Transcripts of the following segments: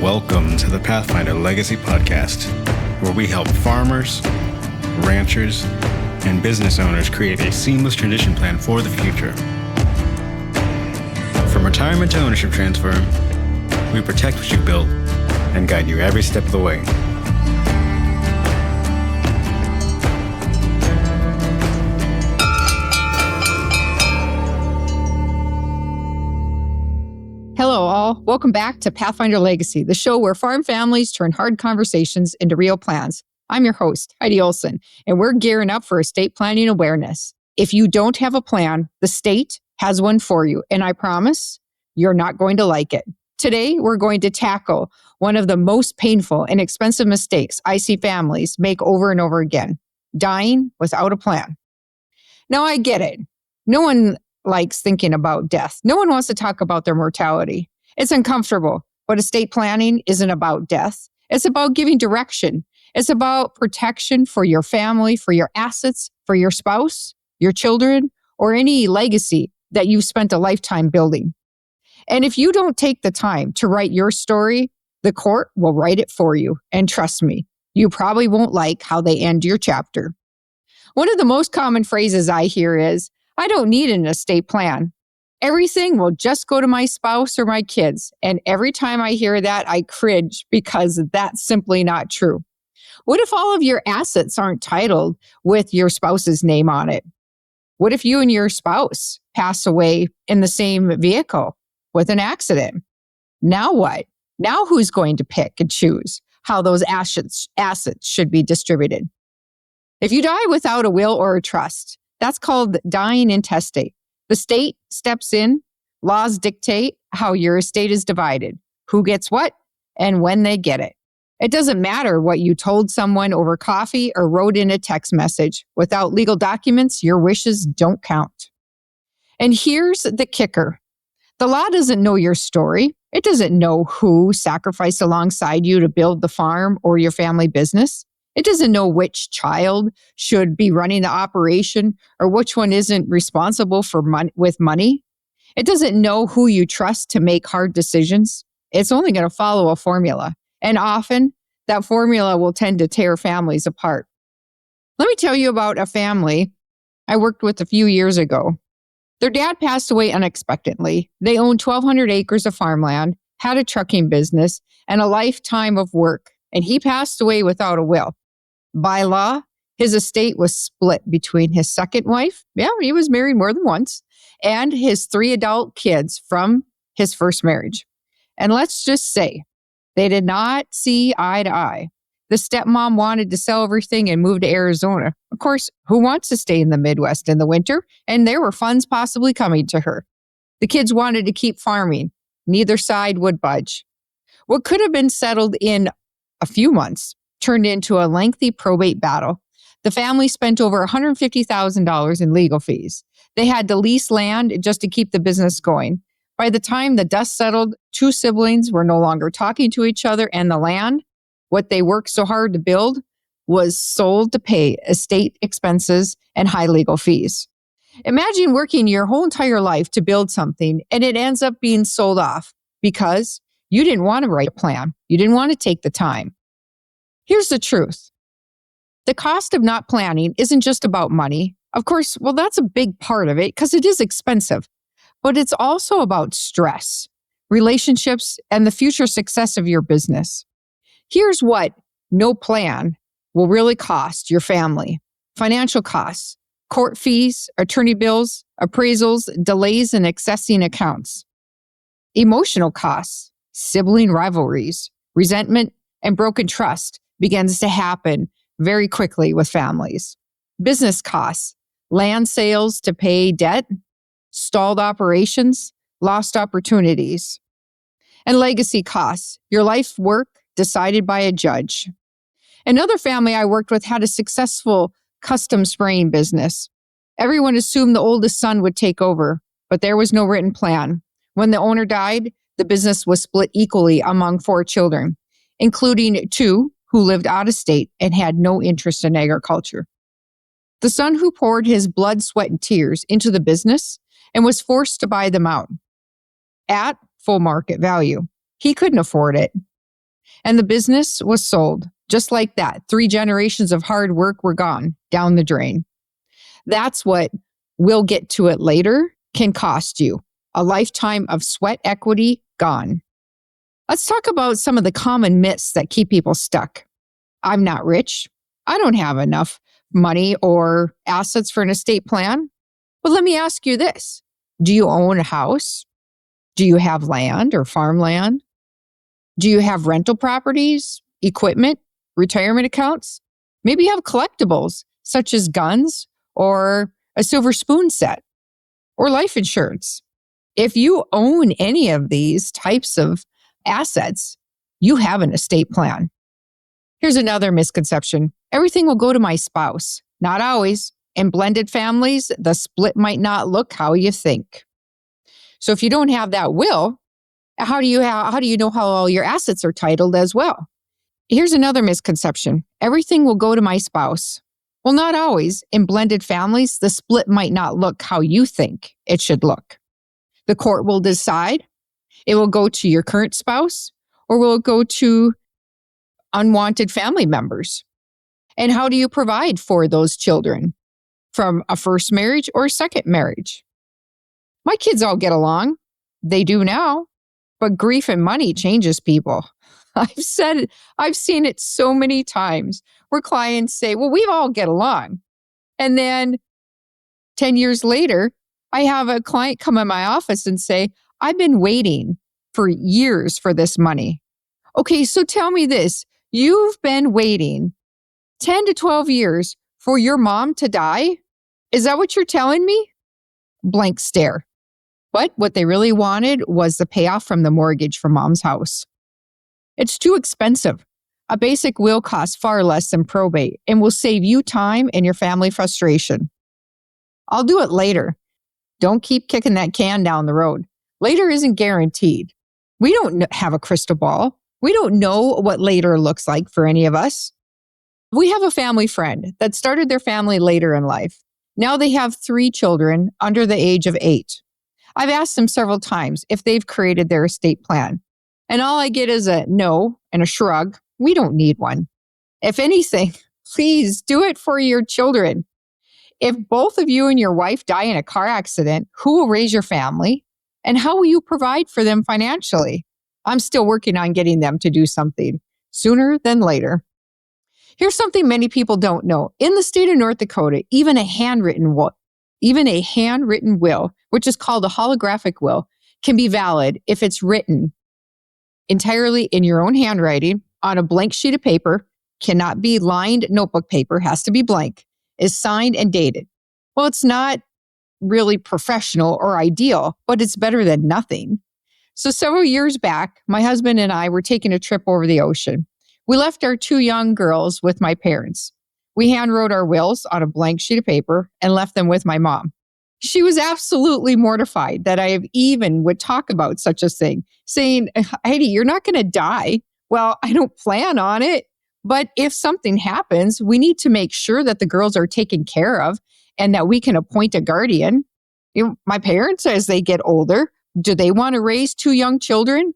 Welcome to the Pathfinder Legacy Podcast, where we help farmers, ranchers, and business owners create a seamless transition plan for the future. From retirement to ownership transfer, we protect what you've built and guide you every step of the way. Hello, all. Welcome back to Pathfinder Legacy, the show where farm families turn hard conversations into real plans. I'm your host, Heidi Olson, and we're gearing up for estate planning awareness. If you don't have a plan, the state has one for you, and I promise you're not going to like it. Today, we're going to tackle one of the most painful and expensive mistakes I see families make over and over again: dying without a plan. Now, I get it. No one likes thinking about death. No one wants to talk about their mortality. It's uncomfortable, but estate planning isn't about death. It's about giving direction. It's about protection for your family, for your assets, for your spouse, your children, or any legacy that you've spent a lifetime building. And if you don't take the time to write your story, the court will write it for you. And trust me, you probably won't like how they end your chapter. One of the most common phrases I hear is, "I don't need an estate plan. Everything will just go to my spouse or my kids." And every time I hear that, I cringe because that's simply not true. What if all of your assets aren't titled with your spouse's name on it? What if you and your spouse pass away in the same vehicle with an accident? Now what? Now who's going to pick and choose how those assets should be distributed? If you die without a will or a trust, that's called dying intestate. The state steps in, laws dictate how your estate is divided, who gets what, and when they get it. It doesn't matter what you told someone over coffee or wrote in a text message. Without legal documents, your wishes don't count. And here's the kicker. The law doesn't know your story. It doesn't know who sacrificed alongside you to build the farm or your family business. It doesn't know which child should be running the operation or which one isn't responsible for with money. It doesn't know who you trust to make hard decisions. It's only going to follow a formula. And often, that formula will tend to tear families apart. Let me tell you about a family I worked with a few years ago. Their dad passed away unexpectedly. They owned 1,200 acres of farmland, had a trucking business, and a lifetime of work. And he passed away without a will. By law, his estate was split between his second wife, he was married more than once, and his 3 adult kids from his first marriage. And let's just say, they did not see eye to eye. The stepmom wanted to sell everything and move to Arizona. Of course, who wants to stay in the Midwest in the winter? And there were funds possibly coming to her. The kids wanted to keep farming. Neither side would budge. What could have been settled in a few months turned into a lengthy probate battle. The family spent over $150,000 in legal fees. They had to lease land just to keep the business going. By the time the dust settled, 2 siblings were no longer talking to each other, and the land, what they worked so hard to build, was sold to pay estate expenses and high legal fees. Imagine working your whole entire life to build something, and it ends up being sold off because you didn't want to write a plan. You didn't want to take the time. Here's the truth. The cost of not planning isn't just about money. Of course, that's a big part of it because it is expensive. But it's also about stress, relationships, and the future success of your business. Here's what no plan will really cost your family: financial costs, court fees, attorney bills, appraisals, delays in accessing accounts; emotional costs, sibling rivalries, resentment, and broken trust begins to happen very quickly with families; business costs, land sales to pay debt, stalled operations, lost opportunities; and legacy costs, your life work decided by a judge. Another family I worked with had a successful custom spraying business. Everyone assumed the oldest son would take over, but there was no written plan. When the owner died, the business was split equally among 4 children, including 2 who lived out of state and had no interest in agriculture. The son who poured his blood, sweat, and tears into the business and was forced to buy them out at full market value. He couldn't afford it. And the business was sold. Just like that, 3 generations of hard work were gone down the drain. That's what we'll get to it later can cost you. A lifetime of sweat equity gone. Let's talk about some of the common myths that keep people stuck. I'm not rich. I don't have enough money or assets for an estate plan. But let me ask you this. Do you own a house? Do you have land or farmland? Do you have rental properties, equipment, retirement accounts? Maybe you have collectibles such as guns or a silver spoon set or life insurance. If you own any of these types of assets, you have an estate plan. Here's another misconception. Everything will go to my spouse. Not always. In blended families, the split might not look how you think. So if you don't have that will, how do you know how all your assets are titled as well? Here's another misconception. Everything will go to my spouse. Well, not always. In blended families, the split might not look how you think it should look. The court will decide. It will go to your current spouse or will it go to unwanted family members? And how do you provide for those children from a first marriage or second marriage? My kids all get along. They do now. But grief and money changes people. I've seen it so many times where clients say, well, we all get along. And then 10 years later, I have a client come in my office and say, I've been waiting for years for this money. Okay, so tell me this. You've been waiting 10 to 12 years for your mom to die? Is that what you're telling me? Blank stare. But what they really wanted was the payoff from the mortgage for mom's house. It's too expensive. A basic will costs far less than probate and will save you time and your family frustration. I'll do it later. Don't keep kicking that can down the road. Later isn't guaranteed. We don't have a crystal ball. We don't know what later looks like for any of us. We have a family friend that started their family later in life. Now they have 3 children under the age of 8. I've asked them several times if they've created their estate plan. And all I get is a no and a shrug. We don't need one. If anything, please do it for your children. If both of you and your wife die in a car accident, who will raise your family? And how will you provide for them financially? I'm still working on getting them to do something sooner than later. Here's something many people don't know. In the state of North Dakota, even a handwritten will, which is called a holographic will, can be valid if it's written entirely in your own handwriting on a blank sheet of paper, cannot be lined notebook paper, has to be blank, is signed and dated. Well, it's not really professional or ideal, but it's better than nothing. So several years back, my husband and I were taking a trip over the ocean. We left our 2 young girls with my parents. We handwrote our wills on a blank sheet of paper and left them with my mom. She was absolutely mortified that I even would talk about such a thing, saying, Heidi, you're not going to die. Well, I don't plan on it. But if something happens, we need to make sure that the girls are taken care of and that we can appoint a guardian. My parents, as they get older, do they want to raise 2 young children?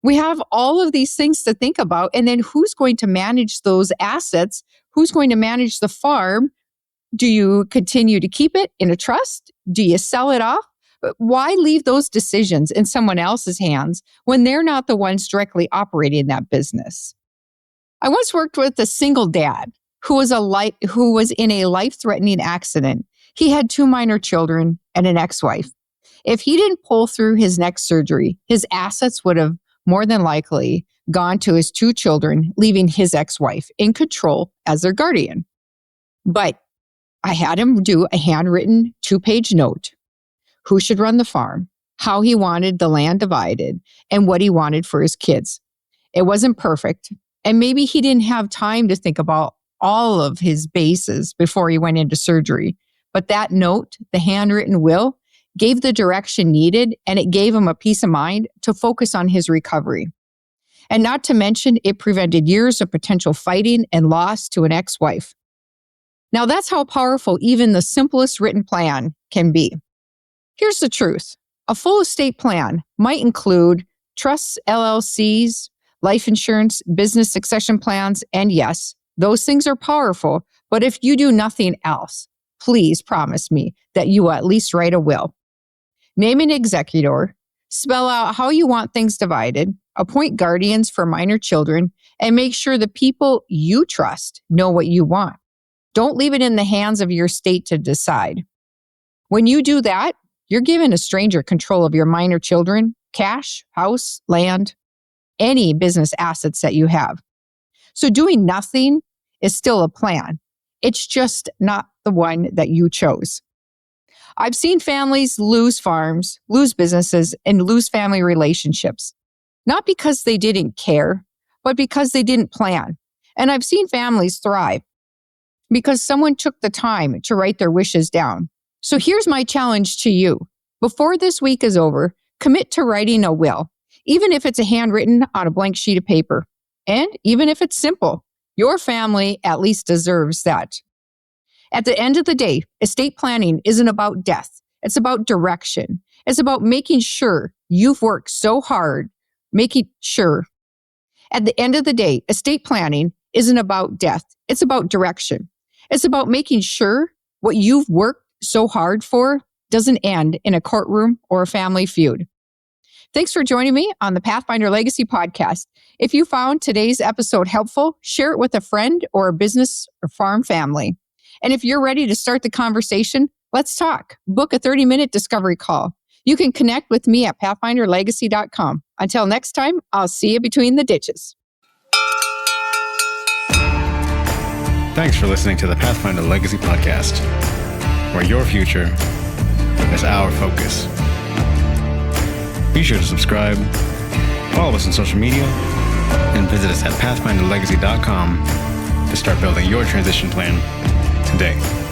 We have all of these things to think about. And then who's going to manage those assets? Who's going to manage the farm? Do you continue to keep it in a trust? Do you sell it off? But why leave those decisions in someone else's hands when they're not the ones directly operating that business? I once worked with a single dad who was in a life-threatening accident. He had 2 minor children and an ex-wife. If he didn't pull through his next surgery, his assets would have more than likely gone to his 2 children, leaving his ex-wife in control as their guardian. But I had him do a handwritten 2-page note. Who should run the farm, how he wanted the land divided, and what he wanted for his kids. It wasn't perfect, and maybe he didn't have time to think about all of his bases before he went into surgery. But that note, the handwritten will, gave the direction needed, and it gave him a peace of mind to focus on his recovery. And not to mention, it prevented years of potential fighting and loss to an ex-wife. Now, that's how powerful even the simplest written plan can be. Here's the truth. A full estate plan might include trusts, LLCs, life insurance, business succession plans, and yes, those things are powerful. But if you do nothing else, please promise me that you will at least write a will. Name an executor, spell out how you want things divided, appoint guardians for minor children, and make sure the people you trust know what you want. Don't leave it in the hands of your estate to decide. When you do that, you're giving a stranger control of your minor children, cash, house, land, any business assets that you have. So doing nothing is still a plan. It's just not the one that you chose. I've seen families lose farms, lose businesses, and lose family relationships, not because they didn't care, but because they didn't plan. And I've seen families thrive because someone took the time to write their wishes down. So here's my challenge to you. Before this week is over, commit to writing a will, even if it's a handwritten on a blank sheet of paper. And even if it's simple, your family at least deserves that. At the end of the day, estate planning isn't about death. It's about direction. It's about making sure you've worked so hard, making sure. At the end of the day, estate planning isn't about death. It's about direction. It's about making sure what you've worked so hard for doesn't end in a courtroom or a family feud. Thanks for joining me on the Pathfinder Legacy Podcast. If you found today's episode helpful, share it with a friend or a business or farm family. And if you're ready to start the conversation, let's talk. Book a 30-minute discovery call. You can connect with me at pathfinderlegacy.com. Until next time, I'll see you between the ditches. Thanks for listening to the Pathfinder Legacy Podcast, where your future is our focus. Be sure to subscribe, follow us on social media, and visit us at pathfinderlegacy.com to start building your transition plan today.